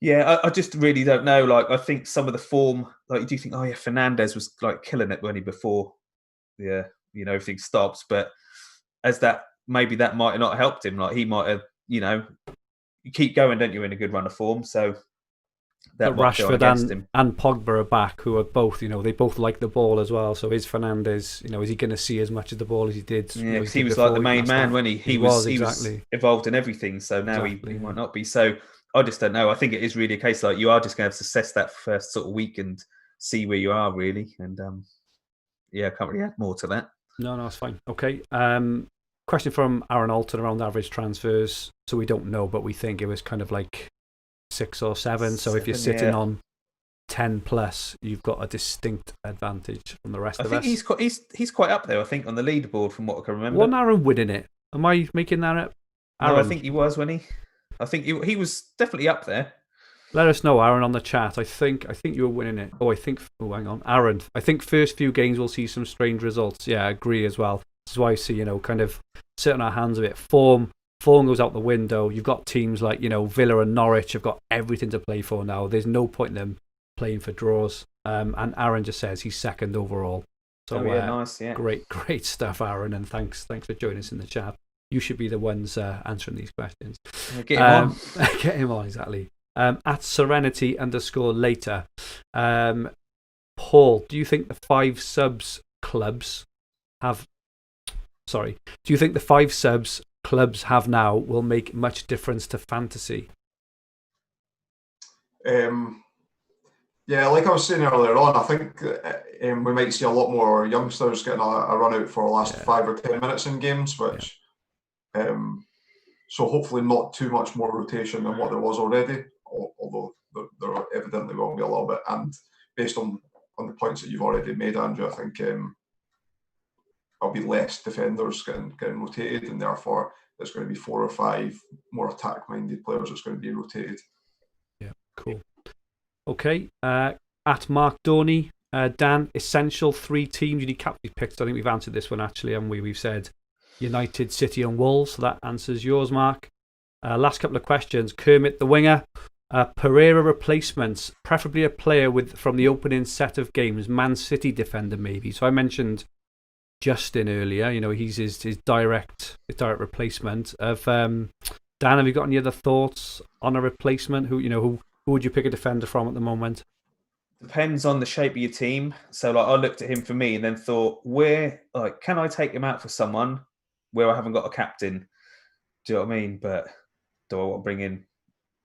I just really don't know. Like I think some of the form, like you do think, Fernandes was like killing it when he before, everything stops. But maybe that might have not helped him. Like he might have. You keep going, don't you, in a good run of form. So that might go Rashford against him. and Pogba are back, who are both, they both like the ball as well. So is Fernandes, is he going to see as much of the ball as he did? Yeah, because he was like the main man when he was involved in everything. So now he might not be. So I just don't know. I think it is really a case like you are just going to have to assess that first sort of week and see where you are really. And I can't really add more to that. No, it's fine. Okay. Question from Aaron Alton around average transfers. So we don't know, but we think it was kind of like 6 or 7. So if you're sitting on 10 plus, you've got a distinct advantage from the rest of us. I think he's quite up there, I think, on the leaderboard from what I can remember. Wasn't Aaron winning it? Am I making that up? No, I think he was, wasn't he? I think he was definitely up there. Let us know, Aaron, on the chat. I think you were winning it. Hang on. Aaron, I think first few games we'll see some strange results. Yeah, I agree as well. This is why I see, kind of sitting our hands a bit. Form goes out the window. You've got teams like, Villa and Norwich have got everything to play for now. There's no point in them playing for draws. And Aaron just says he's second overall. So nice, yeah. Great stuff, Aaron, and thanks for joining us in the chat. You should be the ones answering these questions. Get him on. Get him on, exactly. At Serenity_later. Paul, do you think the 5 subs clubs have now will make much difference to fantasy? Yeah, like I was saying earlier on, I think we might see a lot more youngsters getting a run out for the last 5 or 10 minutes in games, which so hopefully not too much more rotation than what there was already, although there evidently will be a little bit. And based on the points that you've already made, Andrew, I think there'll be less defenders getting rotated, and therefore there's going to be 4 or 5 more attack-minded players that's going to be rotated. Yeah, cool. Okay, at Mark Dorney, Dan, essential 3 teams you need captain picks. I think we've answered this one actually, haven't we? We've said United, City and Wolves, so that answers yours, Mark. Last couple of questions. Kermit the winger, Pereira replacements, preferably a player from the opening set of games, Man City defender maybe. So I mentioned Justin earlier, he's his direct replacement. Dan, have you got any other thoughts on a replacement? Who would you pick a defender from at the moment? Depends on the shape of your team. So I looked at him for me and then thought, can I take him out for someone where I haven't got a captain? Do you know what I mean? But do I want to bring in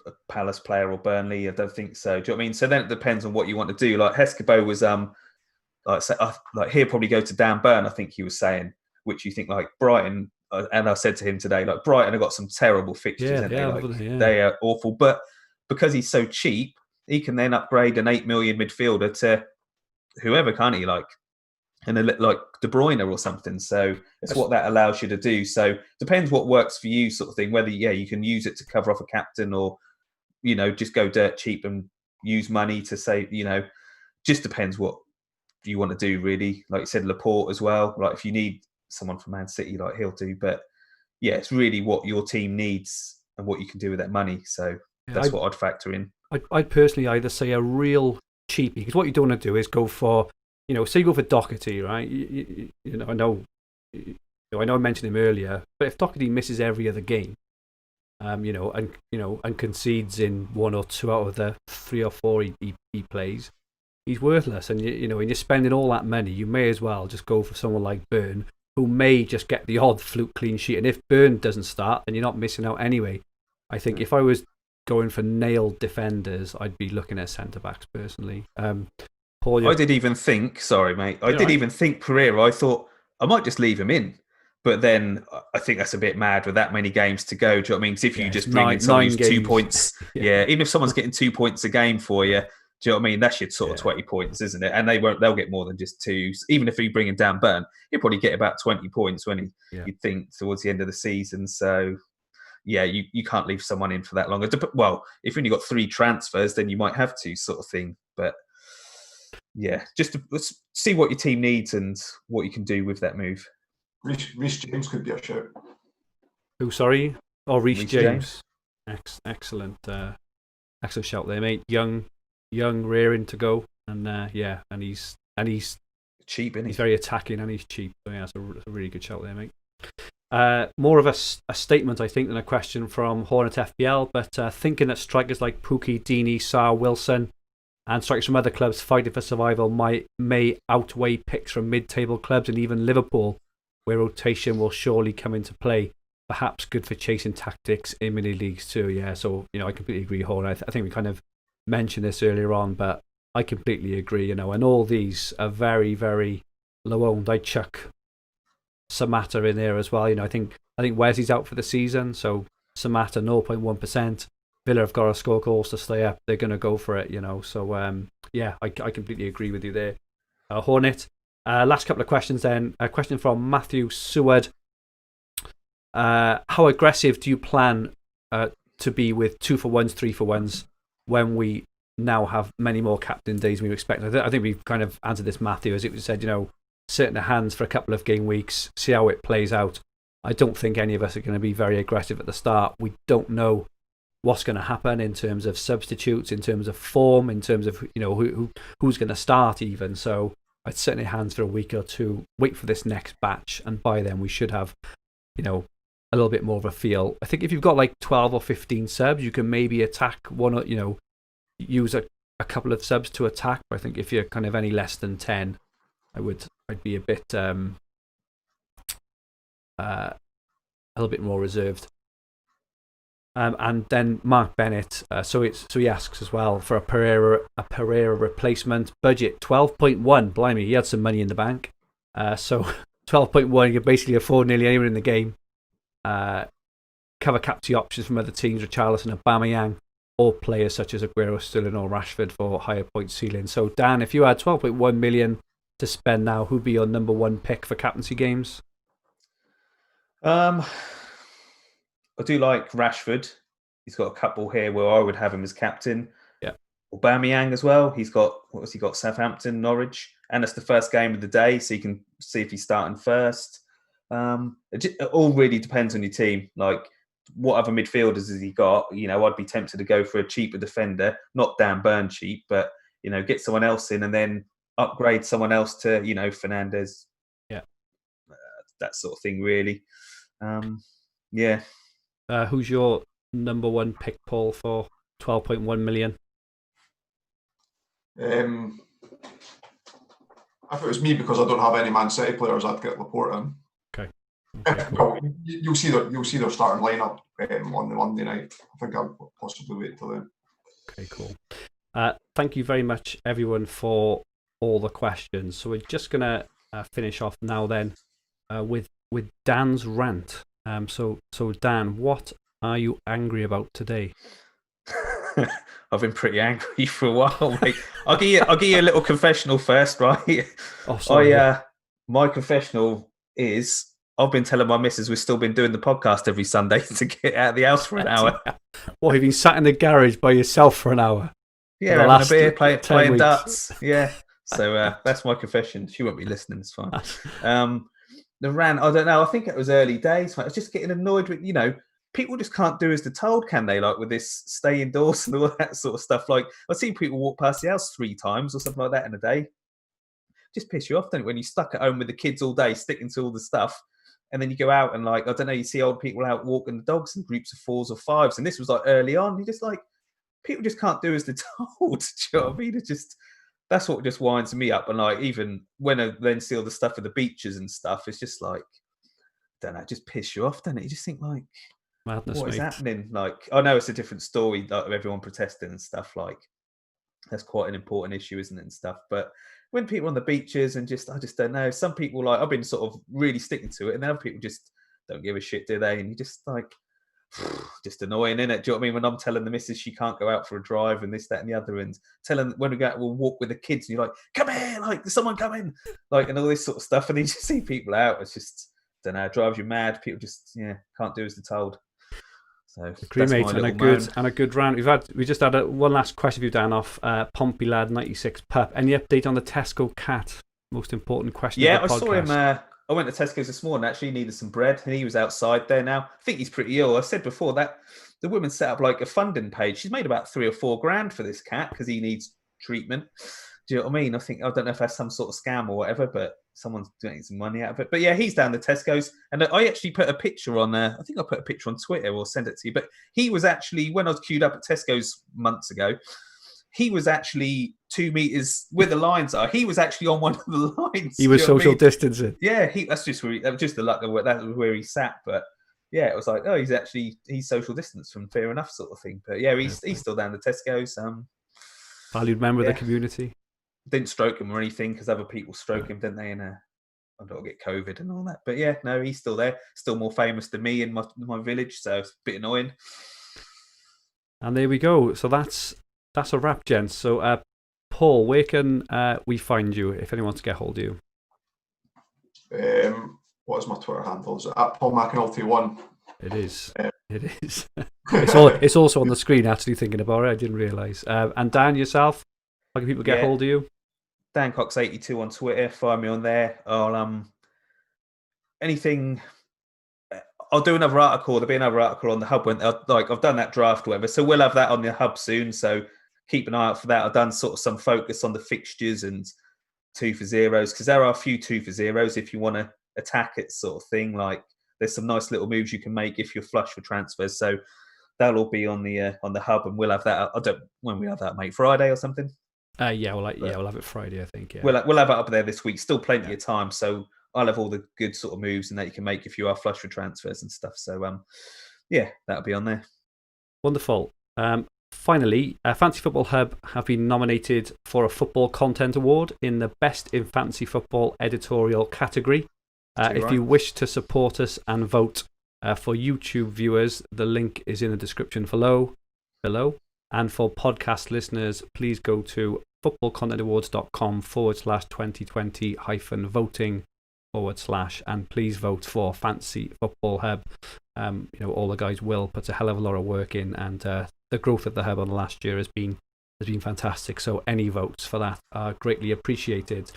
a Palace player or Burnley? I don't think so. Do you know what I mean? So then it depends on what you want to do. Like Heskebo was he'll probably go to Dan Burn, I think he was saying, which you think like Brighton, and I said to him today, like Brighton have got some terrible fixtures, they are awful. But because he's so cheap, he can then upgrade an 8 million midfielder to whoever, can't he? Like De Bruyne or something. So it's what that allows you to do. So depends what works for you, sort of thing. Whether you can use it to cover off a captain or just go dirt cheap and use money to save. Just depends what you want to do, really. Like you said, Laporte as well. Like if you need someone from Man City, like he'll do. But yeah, it's really what your team needs and what you can do with that money. So that's what I'd factor in. I'd personally either say a real cheapie, because what you don't want to do is go for, say you go for Doherty, right? I know I mentioned him earlier, but if Doherty misses every other game, and concedes in 1 or 2 out of the 3 or 4 he plays, he's worthless. And when you're spending all that money, you may as well just go for someone like Burn, who may just get the odd fluke clean sheet. And if Burn doesn't start, then you're not missing out anyway. I think if I was going for nailed defenders, I'd be looking at centre backs personally. Paul, I did even think, sorry mate, I did even think Pereira. I thought I might just leave him in, but then I think that's a bit mad with that many games to go. Do you know what I mean? Because if you just bring in someone who's 2 points, even if someone's getting 2 points a game for you, do you know what I mean? That's your sort of 20 points, isn't it? And they'll get more than just 2. Even if you bring in Dan Burn, he'll probably get about 20 points when you'd think towards the end of the season. So yeah, you can't leave someone in for that long. Well, if you've only got 3 transfers, then you might have to, sort of thing. But yeah, let's see what your team needs and what you can do with that move. Reece James could be a shout. Who, sorry? Oh, Reece James. Excellent. Excellent shout there, mate. Young, rearing to go. And and he's cheap, isn't he? He's very attacking and he's cheap. So yeah, that's a really good shout there, mate. More of a statement, I think, than a question from Hornet FPL, but thinking that strikers like Pookie, Deeney, Sarr, Wilson, and strikers from other clubs fighting for survival may outweigh picks from mid-table clubs and even Liverpool, where rotation will surely come into play. Perhaps good for chasing tactics in mini leagues too. Yeah, so I completely agree, Hornet. I think we kind of mentioned this earlier on, but I completely agree. And all these are very, very low owned. I chuck Samatta in there as well. I think Wesley's out for the season, so Samatta 0.1%. Villa have got to score goals to stay up. They're going to go for it, So yeah, I completely agree with you there, Hornet. Last couple of questions then. A question from Matthew Seward. How aggressive do you plan to be with 2-for-1s, 3-for-1s when we now have many more captain days than we expect? I think we've kind of answered this, Matthew, as it was said, sit in the hands for a couple of game weeks, see how it plays out. I don't think any of us are going to be very aggressive at the start. We don't know what's going to happen in terms of substitutes, in terms of form, in terms of who's going to start even. So I'd sit in the hands for a week or two, wait for this next batch, and by then we should have a little bit more of a feel. I think if you've got like 12 or 15 subs, you can maybe attack one, use a couple of subs to attack. But I think if you're kind of any less than 10, I'd be a bit a little bit more reserved. And then Mark Bennett, so he asks as well for a Pereira replacement. Budget 12.1. Blimey, he had some money in the bank. So 12.1, you can basically afford nearly anyone in the game. Cover captain options from other teams, Richarlison, Aubameyang, or players such as Aguero, Sterling, or Rashford for higher point ceiling. So Dan, if you had 12.1 million to spend now, who'd be your number one pick for captaincy games? I do like Rashford. He's got a couple here where I would have him as captain. Yeah. Aubameyang as well. He's got, Southampton, Norwich. And it's the first game of the day, so you can see if he's starting first. It all really depends on your team. Like, what other midfielders has he got? I'd be tempted to go for a cheaper defender. Not Dan Burn cheap, but, get someone else in and then upgrade someone else to, Fernandes. Yeah. That sort of thing, really. Yeah. Who's your number one pick, Paul, for 12.1 million? If it was me, because I don't have any Man City players, I'd get Laporte in. Okay. Well, you'll see their starting lineup on the Monday night. I think I'll possibly wait till then. Okay, cool. Thank you very much, everyone, for all the questions. So we're just gonna finish off now then with Dan's rant. So Dan, what are you angry about today? I've been pretty angry for a while, mate. I'll give you a little confessional first, right? Oh, sorry. My confessional is I've been telling my missus we've still been doing the podcast every Sunday to get out of the house for an hour. What, you've been sat in the garage by yourself for an hour? Yeah, having a beer, playing darts. Yeah. So that's my confession. She won't be listening, it's fine. The rant, I don't know. I think it was early days. I was just getting annoyed with, people just can't do as they're told, can they? Like with this stay indoors and all that sort of stuff. Like I've seen people walk past the house 3 times or something like that in a day. Just piss you off, don't it? When you're stuck at home with the kids all day, sticking to all the stuff. And then you go out and you see old people out walking the dogs in groups of 4s or 5s. And this was like early on. You're just like, people just can't do as they're told. Do you know what I mean? It's just, that's what just winds me up. And like, even when I then see all the stuff at the beaches and stuff, it's just like, I don't know, just piss you off, doesn't it? You just think like, madness, what mate. is happening? Like, I know it's a different story, like of everyone protesting and stuff. Like, that's quite an important issue, isn't it? And stuff. But when people on the beaches and I just don't know. Some people like, I've been sort of really sticking to it, and then other people just don't give a shit, do they? And you just like, just annoying, innit? Do you know what I mean? When I'm telling the missus she can't go out for a drive and this, that, and the other, and telling when we go out, we'll walk with the kids, and you're like, come here, like, there's someone coming, like, and all this sort of stuff, and then you just see people out. It's just, I don't know, it drives you mad. People just, can't do as they're told. So agree, mate, and a good round. We just had one last question for you, Dan, off Pompey Lad 96 Pup. Any update on the Tesco cat? Most important question. Yeah, I saw him. I went to Tesco's this morning. Actually, needed some bread, and he was outside there now. I think he's pretty ill. I said before that the woman set up like a funding page. She's made about $3 or $4 grand for this cat because he needs treatment. Do you know what I mean? I don't know if that's some sort of scam or whatever, but someone's getting some money out of it. But yeah, he's down the Tesco's, and I actually put a picture on there. I think I put a picture on Twitter or send it to you. But he was actually, when I was queued up at Tesco's months ago, he was actually 2 meters where the lines are. He was actually on one of the lines. He was social distancing. Yeah, that's just where that was just the luck of that was where he sat. But yeah, it was like, oh, he's social distance from fair enough sort of thing. But yeah, he's still down the Tesco's. Valued member of the community. Didn't stroke him or anything because other people stroke him, didn't they? And I don't get COVID and all that. But yeah, no, he's still there. Still more famous than me in my village, so it's a bit annoying. And there we go. So that's a wrap, gents. So Paul, where can we find you if anyone wants to get hold of you? What is my Twitter handle? Is it at Paul McAnulty 1? It is. It is. It's also on the screen, actually, thinking about it. I didn't realise. And Dan, yourself, how can people get hold of you? Dan Cox 82 on Twitter. Find me on there. I'll anything. I'll do another article. There'll be another article on the hub when I've done that draft, or whatever. So we'll have that on the hub soon. So keep an eye out for that. I've done sort of some focus on the fixtures and 2 for 0s because there are a few 2 for 0s if you want to attack it, sort of thing. Like there's some nice little moves you can make if you're flush for transfers. So that'll all be on the hub, and we'll have that. When we have that, mate, Friday or something. We'll have it Friday, I think. Yeah, we'll have it up there this week. Still plenty of time, so I'll have all the good sort of moves and that you can make if you are flush for transfers and stuff. So that'll be on there. Wonderful. Finally, Fantasy Football Hub have been nominated for a Football Content Award in the Best in Fantasy Football Editorial category. If you wish to support us and vote for YouTube viewers, the link is in the description below. And for podcast listeners, please go to footballcontentawards.com/2020-voting/ and please vote for Fantasy Football Hub. All the guys will put a hell of a lot of work in, and the growth of the hub on the last year has been fantastic. So any votes for that are greatly appreciated.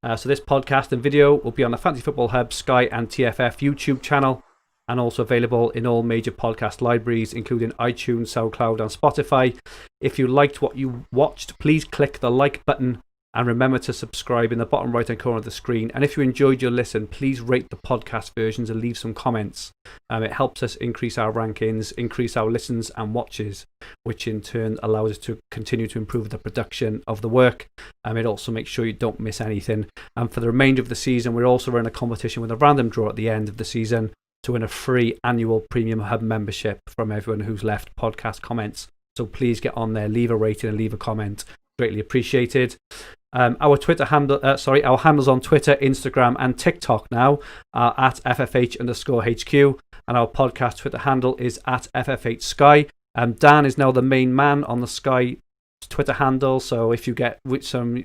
So this podcast and video will be on the Fantasy Football Hub, Sky and TFF YouTube channel, and also available in all major podcast libraries, including iTunes, SoundCloud, and Spotify. If you liked what you watched, please click the like button and remember to subscribe in the bottom right-hand corner of the screen. And if you enjoyed your listen, please rate the podcast versions and leave some comments. It helps us increase our rankings, increase our listens and watches, which in turn allows us to continue to improve the production of the work. It also makes sure you don't miss anything. And for the remainder of the season, we're also running a competition with a random draw at the end of the season to win a free annual Premium Hub membership from everyone who's left podcast comments. So please get on there, leave a rating and leave a comment. Greatly appreciated. Our handles on Twitter, Instagram, and TikTok now are at FFH_HQ, and our podcast Twitter handle is at FFHSky. Dan is now the main man on the Sky Twitter handle, so if you get some,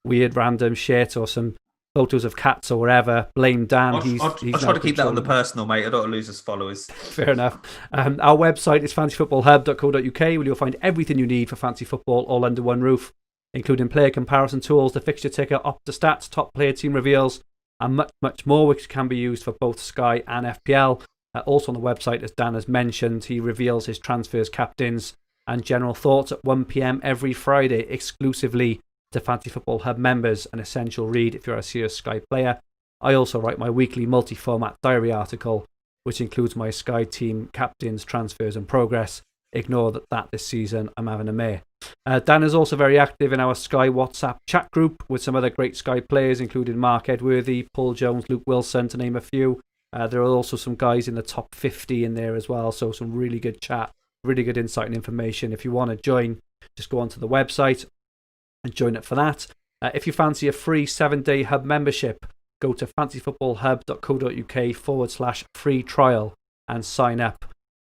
weird random shit or some photos of cats or whatever, blame Dan. I'll try to keep that on the personal, mate. I don't want to lose his followers. Fair enough. Our website is fantasyfootballhub.co.uk, where you'll find everything you need for fantasy football all under one roof, including player comparison tools, the fixture ticker, Opta stats, top player team reveals, and much, much more, which can be used for both Sky and FPL. Also on the website, as Dan has mentioned, he reveals his transfers, captains, and general thoughts at 1 p.m. every Friday, exclusively to Fantasy Football Hub members, an essential read if you're a serious Sky player. I also write my weekly multi-format diary article, which includes my Sky team captains, transfers, and progress. Ignore that this season I'm having a mare. Dan is also very active in our Sky WhatsApp chat group with some other great Sky players, including Mark Edworthy, Paul Jones, Luke Wilson, to name a few. There are also some guys in the top 50 in there as well, so some really good chat, really good insight and information. If you want to join, just go onto the website and join up for that. If you fancy a free 7-day hub membership, go to fantasyfootballhub.co.uk/free trial and sign up.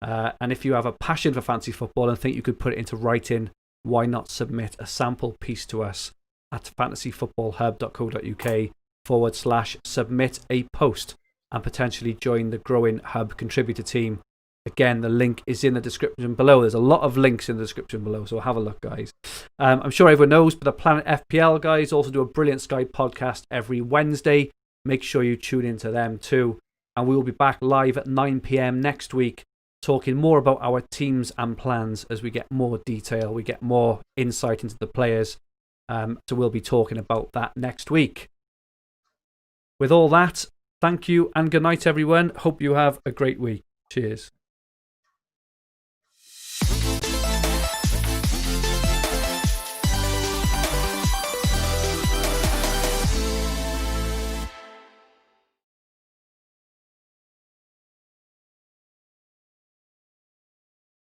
And if you have a passion for fantasy football and think you could put it into writing, why not submit a sample piece to us at fantasyfootballhub.co.uk/submit a post and potentially join the growing hub contributor team. Again, the link is in the description below. There's a lot of links in the description below, so have a look, guys. I'm sure everyone knows, but the Planet FPL guys also do a brilliant Sky podcast every Wednesday. Make sure you tune into them too. And we will be back live at 9 p.m. next week, talking more about our teams and plans as we get more detail, we get more insight into the players. So we'll be talking about that next week. With all that, thank you and good night, everyone. Hope you have a great week. Cheers.